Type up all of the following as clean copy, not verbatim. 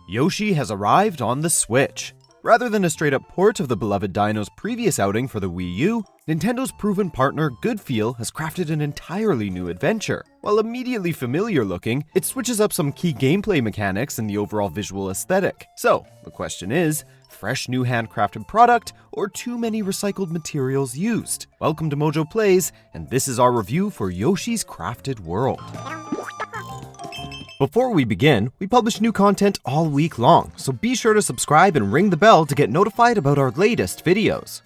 Yoshi has arrived on the Switch. Rather than a straight-up port of the beloved Dino's previous outing for the Wii U, Nintendo's proven partner Goodfeel has crafted an entirely new adventure. While immediately familiar looking, it switches up some key gameplay mechanics and the overall visual aesthetic. So, the question is, fresh new handcrafted product or too many recycled materials used? Welcome to MojoPlays, and this is our review for Yoshi's Crafted World. Before we begin, we publish new content all week long, so be sure to subscribe and ring the bell to get notified about our latest videos.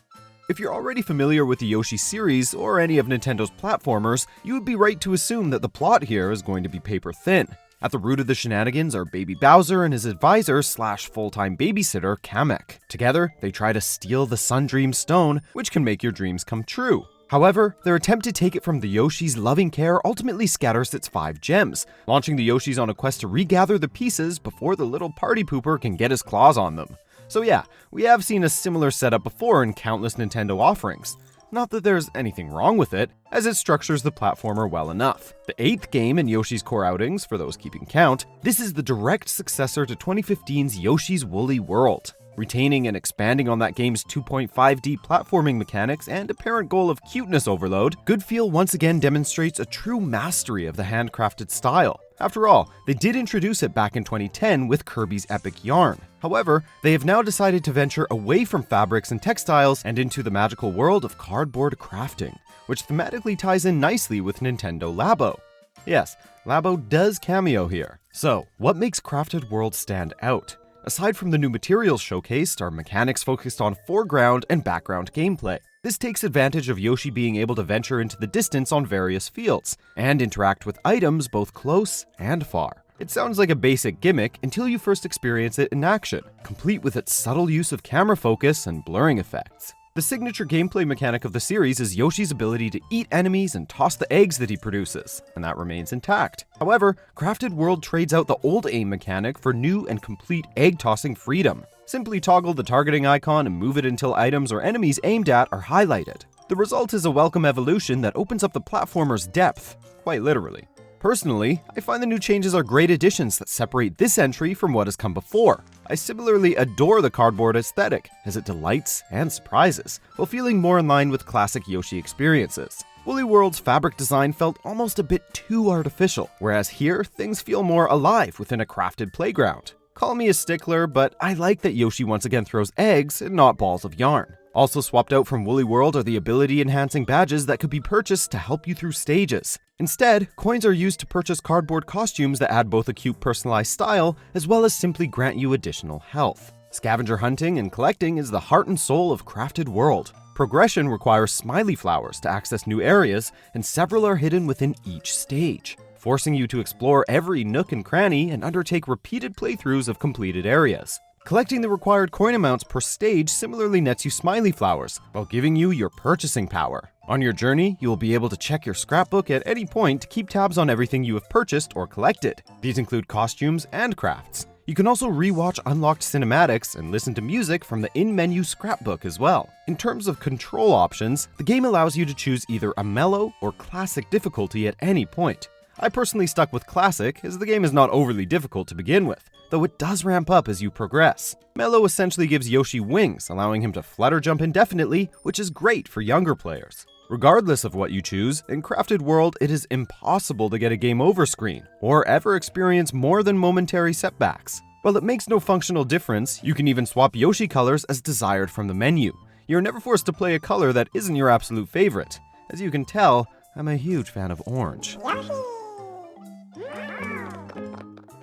If you're already familiar with the Yoshi series or any of Nintendo's platformers, you would be right to assume that the plot here is going to be paper thin. At the root of the shenanigans are Baby Bowser and his advisor slash full-time babysitter, Kamek. Together, they try to steal the Sun Dream Stone, which can make your dreams come true. However, their attempt to take it from the Yoshis' loving care ultimately scatters its 5 gems, launching the Yoshis on a quest to regather the pieces before the little party pooper can get his claws on them. So yeah, we have seen a similar setup before in countless Nintendo offerings. Not that there's anything wrong with it, as it structures the platformer well enough. The 8th game in Yoshi's core outings, for those keeping count, this is the direct successor to 2015's Yoshi's Woolly World. Retaining and expanding on that game's 2.5D platforming mechanics and apparent goal of cuteness overload, Goodfeel once again demonstrates a true mastery of the handcrafted style. After all, they did introduce it back in 2010 with Kirby's Epic Yarn. However, they have now decided to venture away from fabrics and textiles and into the magical world of cardboard crafting, which thematically ties in nicely with Nintendo Labo. Yes, Labo does cameo here. So, what makes Crafted World stand out? Aside from the new materials showcased, are mechanics focused on foreground and background gameplay. This takes advantage of Yoshi being able to venture into the distance on various fields, and interact with items both close and far. It sounds like a basic gimmick until you first experience it in action, complete with its subtle use of camera focus and blurring effects. The signature gameplay mechanic of the series is Yoshi's ability to eat enemies and toss the eggs that he produces, and that remains intact. However, Crafted World trades out the old aim mechanic for new and complete egg-tossing freedom. Simply toggle the targeting icon and move it until items or enemies aimed at are highlighted. The result is a welcome evolution that opens up the platformer's depth, quite literally. Personally, I find the new changes are great additions that separate this entry from what has come before. I similarly adore the cardboard aesthetic, as it delights and surprises, while feeling more in line with classic Yoshi experiences. Woolly World's fabric design felt almost a bit too artificial, whereas here, things feel more alive within a crafted playground. Call me a stickler, but I like that Yoshi once again throws eggs and not balls of yarn. Also swapped out from Woolly World are the ability-enhancing badges that could be purchased to help you through stages. Instead, coins are used to purchase cardboard costumes that add both a cute personalized style, as well as simply grant you additional health. Scavenger hunting and collecting is the heart and soul of Crafted World. Progression requires smiley flowers to access new areas, and several are hidden within each stage, forcing you to explore every nook and cranny and undertake repeated playthroughs of completed areas. Collecting the required coin amounts per stage similarly nets you smiley flowers, while giving you your purchasing power. On your journey, you will be able to check your scrapbook at any point to keep tabs on everything you have purchased or collected. These include costumes and crafts. You can also rewatch unlocked cinematics and listen to music from the in-menu scrapbook as well. In terms of control options, the game allows you to choose either a mellow or classic difficulty at any point. I personally stuck with classic, as the game is not overly difficult to begin with, though it does ramp up as you progress. Mellow essentially gives Yoshi wings, allowing him to flutter jump indefinitely, which is great for younger players. Regardless of what you choose, in Crafted World it is impossible to get a game over screen, or ever experience more than momentary setbacks. While it makes no functional difference, you can even swap Yoshi colors as desired from the menu. You're never forced to play a color that isn't your absolute favorite. As you can tell, I'm a huge fan of orange.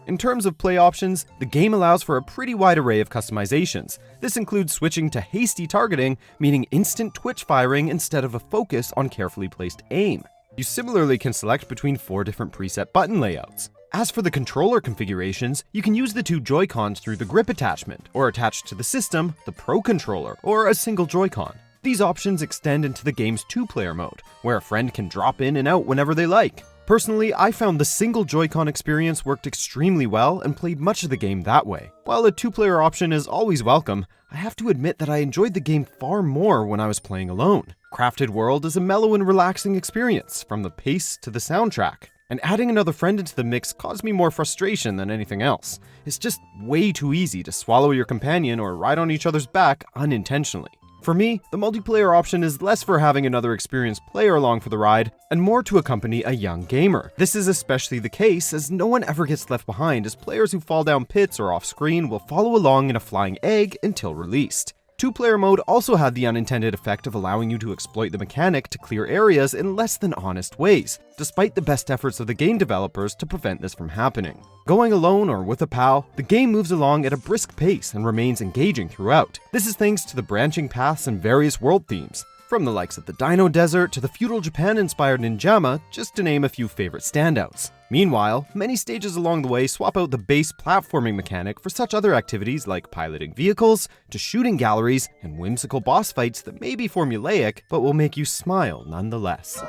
In terms of play options, the game allows for a pretty wide array of customizations. This includes switching to hasty targeting, meaning instant twitch firing instead of a focus on carefully placed aim. You similarly can select between 4 different preset button layouts. As for the controller configurations, you can use the 2 Joy-Cons through the grip attachment, or attached to the system, the Pro Controller, or a single Joy-Con. These options extend into the game's 2-player mode, where a friend can drop in and out whenever they like. Personally, I found the single Joy-Con experience worked extremely well and played much of the game that way. While a 2-player option is always welcome, I have to admit that I enjoyed the game far more when I was playing alone. Crafted World is a mellow and relaxing experience, from the pace to the soundtrack. and adding another friend into the mix caused me more frustration than anything else. It's just way too easy to swallow your companion or ride on each other's back unintentionally. For me, the multiplayer option is less for having another experienced player along for the ride, and more to accompany a young gamer. This is especially the case as no one ever gets left behind, as players who fall down pits or off screen will follow along in a flying egg until released. Two-player mode also had the unintended effect of allowing you to exploit the mechanic to clear areas in less than honest ways, despite the best efforts of the game developers to prevent this from happening. Going alone or with a pal, the game moves along at a brisk pace and remains engaging throughout. This is thanks to the branching paths and various world themes, from the likes of the Dino Desert to the feudal Japan-inspired Ninjama, just to name a few favorite standouts. Meanwhile, many stages along the way swap out the base platforming mechanic for such other activities like piloting vehicles, to shooting galleries, and whimsical boss fights that may be formulaic, but will make you smile nonetheless.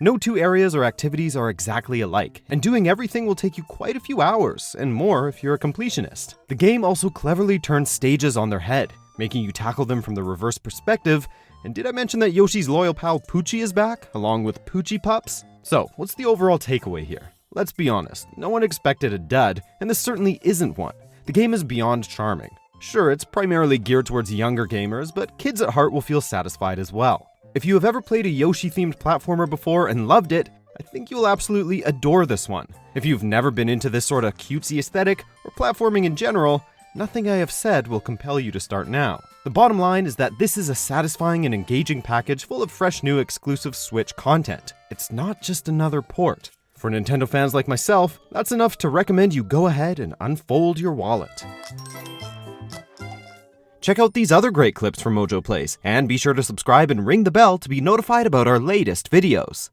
No two areas or activities are exactly alike, and doing everything will take you quite a few hours, and more if you're a completionist. The game also cleverly turns stages on their head, making you tackle them from the reverse perspective. And did I mention that Yoshi's loyal pal Poochie is back, along with Poochie Pups? So, what's the overall takeaway here? Let's be honest, no one expected a dud, and this certainly isn't one. The game is beyond charming. Sure, it's primarily geared towards younger gamers, but kids at heart will feel satisfied as well. If you have ever played a Yoshi-themed platformer before and loved it, I think you'll absolutely adore this one. If you've never been into this sort of cutesy aesthetic, or platforming in general, nothing I have said will compel you to start now. The bottom line is that this is a satisfying and engaging package full of fresh new exclusive Switch content. It's not just another port. For Nintendo fans like myself, that's enough to recommend you go ahead and unfold your wallet. Check out these other great clips from MojoPlays, and be sure to subscribe and ring the bell to be notified about our latest videos.